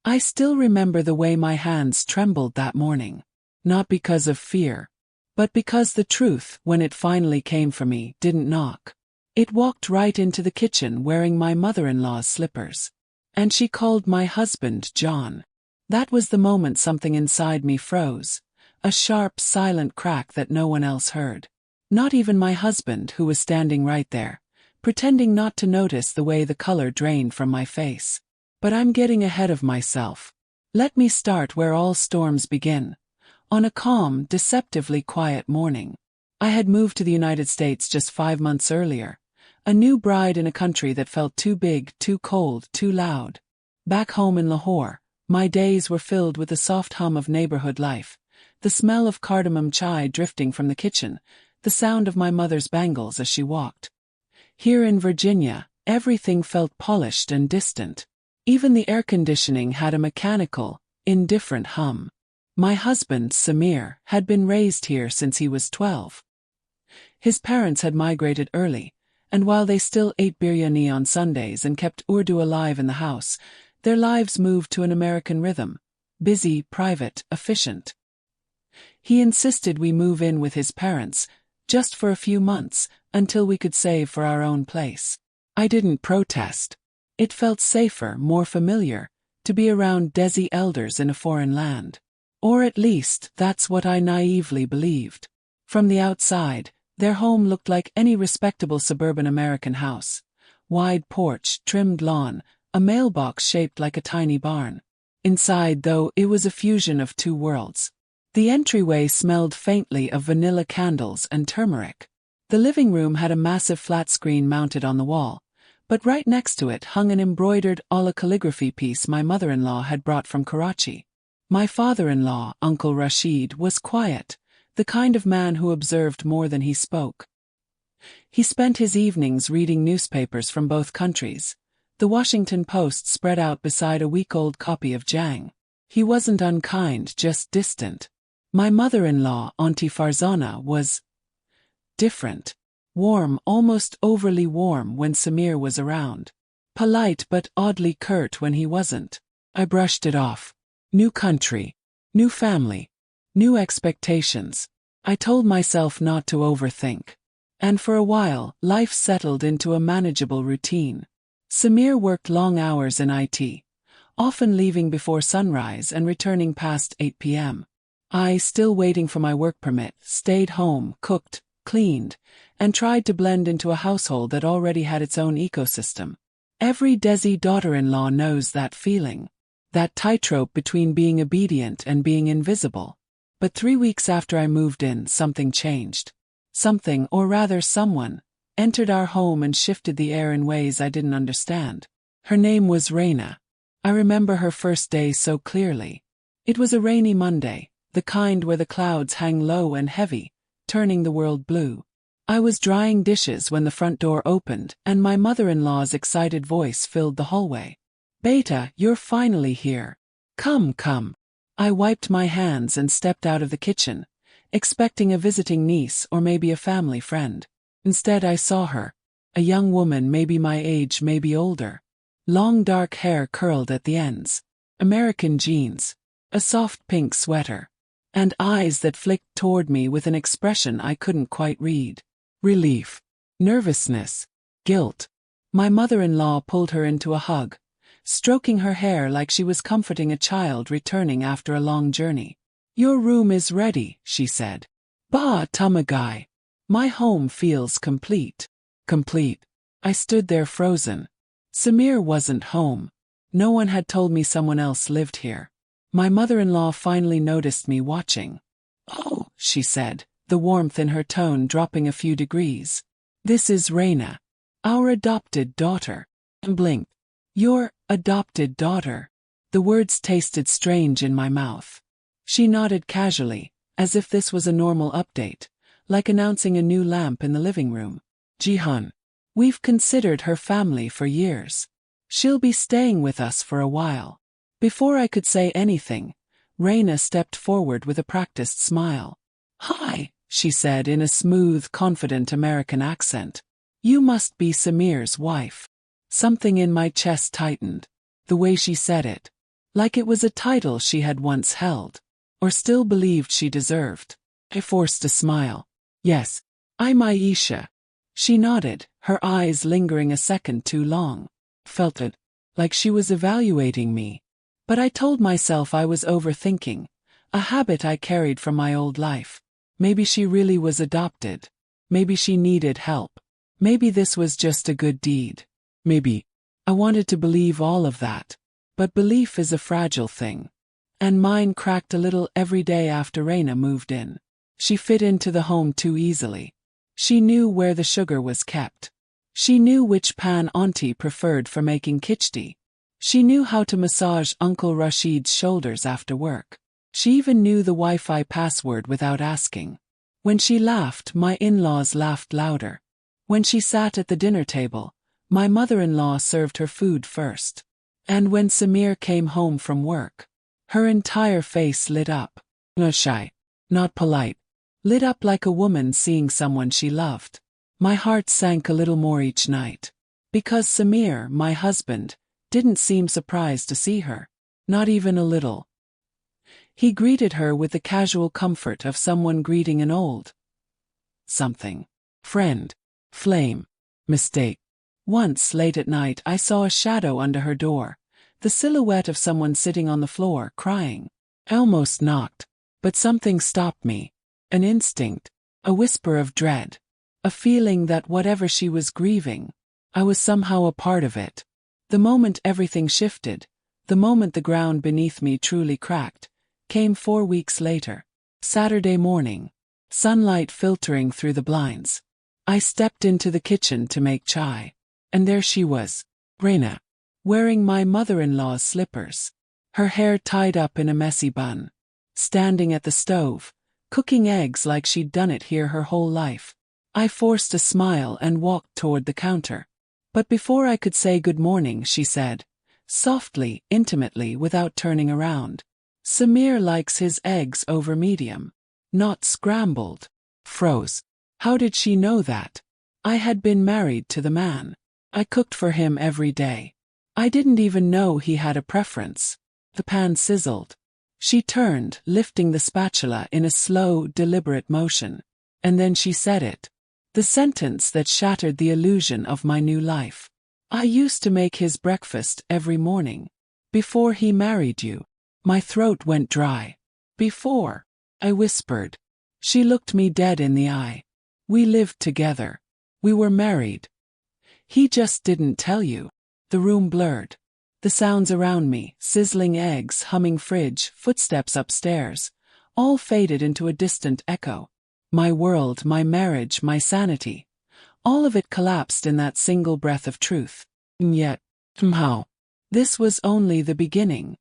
I still remember the way my hands trembled that morning. Not because of fear, but because the truth, when it finally came for me, didn't knock. It walked right into the kitchen wearing my mother-in-law's slippers. And she called my husband John. That was the moment something inside me froze. A sharp, silent crack that no one else heard. Not even my husband, who was standing right there, pretending not to notice the way the color drained from my face. But I'm getting ahead of myself. Let me start where all storms begin. On a calm, deceptively quiet morning. I had moved to the United States just 5 months earlier. A new bride in a country that felt too big, too cold, too loud. Back home in Lahore, my days were filled with the soft hum of neighborhood life, the smell of cardamom chai drifting from the kitchen, the sound of my mother's bangles as she walked. Here in Virginia, everything felt polished and distant. Even the air conditioning had a mechanical, indifferent hum. My husband, Samir, had been raised here since he was 12. His parents had migrated early, and while they still ate biryani on Sundays and kept Urdu alive in the house, their lives moved to an American rhythm. Busy, private, efficient. He insisted we move in with his parents, just for a few months, until we could save for our own place. I didn't protest. It felt safer, more familiar, to be around Desi elders in a foreign land. Or at least, that's what I naively believed. From the outside, their home looked like any respectable suburban American house. Wide porch, trimmed lawn, a mailbox shaped like a tiny barn. Inside, though, it was a fusion of two worlds. The entryway smelled faintly of vanilla candles and turmeric. The living room had a massive flat screen mounted on the wall, but right next to it hung an embroidered ala calligraphy piece my mother-in-law had brought from Karachi. My father-in-law, Uncle Rashid, was quiet, the kind of man who observed more than he spoke. He spent his evenings reading newspapers from both countries, the Washington Post spread out beside a week-old copy of Jang. He wasn't unkind, just distant. My mother-in-law, Auntie Farzana, was different. Warm, almost overly warm when Samir was around. Polite but oddly curt when he wasn't. I brushed it off. New country. New family. New expectations. I told myself not to overthink. And for a while, life settled into a manageable routine. Samir worked long hours in IT, often leaving before sunrise and returning past 8 p.m. I, still waiting for my work permit, stayed home, cooked, cleaned, and tried to blend into a household that already had its own ecosystem. Every Desi daughter-in-law knows that feeling. That tightrope between being obedient and being invisible. But 3 weeks after I moved in, something changed. Something, or rather someone, entered our home and shifted the air in ways I didn't understand. Her name was Reina. I remember her first day so clearly. It was a rainy Monday, the kind where the clouds hang low and heavy, turning the world blue. I was drying dishes when the front door opened and my mother-in-law's excited voice filled the hallway. "Beta, you're finally here. Come, come." I wiped my hands and stepped out of the kitchen, expecting a visiting niece or maybe a family friend. Instead I saw her, a young woman maybe my age, maybe older. Long dark hair curled at the ends, American jeans, a soft pink sweater, and eyes that flicked toward me with an expression I couldn't quite read. Relief, nervousness, guilt. My mother-in-law pulled her into a hug, stroking her hair like she was comforting a child returning after a long journey. "Your room is ready," she said. "Ba Tamagai. My home feels complete." Complete. I stood there frozen. Samir wasn't home. No one had told me someone else lived here. My mother-in-law finally noticed me watching. "Oh," she said, the warmth in her tone dropping a few degrees. "This is Reina. Our adopted daughter." And blinked. "Your adopted daughter." The words tasted strange in my mouth. She nodded casually, as if this was a normal update, like announcing a new lamp in the living room. "Jihan. We've considered her family for years. She'll be staying with us for a while." Before I could say anything, Reina stepped forward with a practiced smile. "Hi," she said in a smooth, confident American accent. "You must be Samir's wife." Something in my chest tightened. The way she said it. like it was a title she had once held, or still believed she deserved. I forced a smile. Yes, I'm Aisha. She nodded, her eyes lingering a second too long. Felt it, like she was evaluating me. But I told myself I was overthinking, a habit I carried from my old life. Maybe she really was adopted. Maybe she needed help. Maybe this was just a good deed. Maybe. I wanted to believe all of that. But belief is a fragile thing. And mine cracked a little every day after Reina moved in. She fit into the home too easily. She knew where the sugar was kept. She knew which pan Auntie preferred for making khichdi. She knew how to massage Uncle Rashid's shoulders after work. She even knew the Wi-Fi password without asking. When she laughed, my in-laws laughed louder. When she sat at the dinner table, my mother-in-law served her food first. And when Samir came home from work, her entire face lit up. Not shy, not polite. Lit up like a woman seeing someone she loved. My heart sank a little more each night. Because Samir, my husband, didn't seem surprised to see her. Not even a little. He greeted her with the casual comfort of someone greeting an old something. Friend. Flame. Mistake. Once, late at night, I saw a shadow under her door. The silhouette of someone sitting on the floor, crying. I almost knocked. But something stopped me. An instinct. A whisper of dread. A feeling that whatever she was grieving, I was somehow a part of it. The moment everything shifted, the moment the ground beneath me truly cracked, came 4 weeks later. Saturday morning. Sunlight filtering through the blinds. I stepped into the kitchen to make chai. And there she was, Reina, wearing my mother-in-law's slippers. Her hair tied up in a messy bun. Standing at the stove, cooking eggs like she'd done it here her whole life. I forced a smile and walked toward the counter. But before I could say good morning, she said, softly, intimately, without turning around, Samir likes his eggs over medium. Not scrambled. Froze. How did she know that? I had been married to the man. I cooked for him every day. I didn't even know he had a preference. The pan sizzled. She turned, lifting the spatula in a slow, deliberate motion. And then she said it. The sentence that shattered the illusion of my new life. I used to make his breakfast every morning. Before he married you. My throat went dry. Before. I whispered. She looked me dead in the eye. We lived together. We were married. He just didn't tell you. The room blurred. The sounds around me, sizzling eggs, humming fridge, footsteps upstairs, all faded into a distant echo. My world, my marriage, my sanity. All of it collapsed in that single breath of truth. And yet, somehow, this was only the beginning.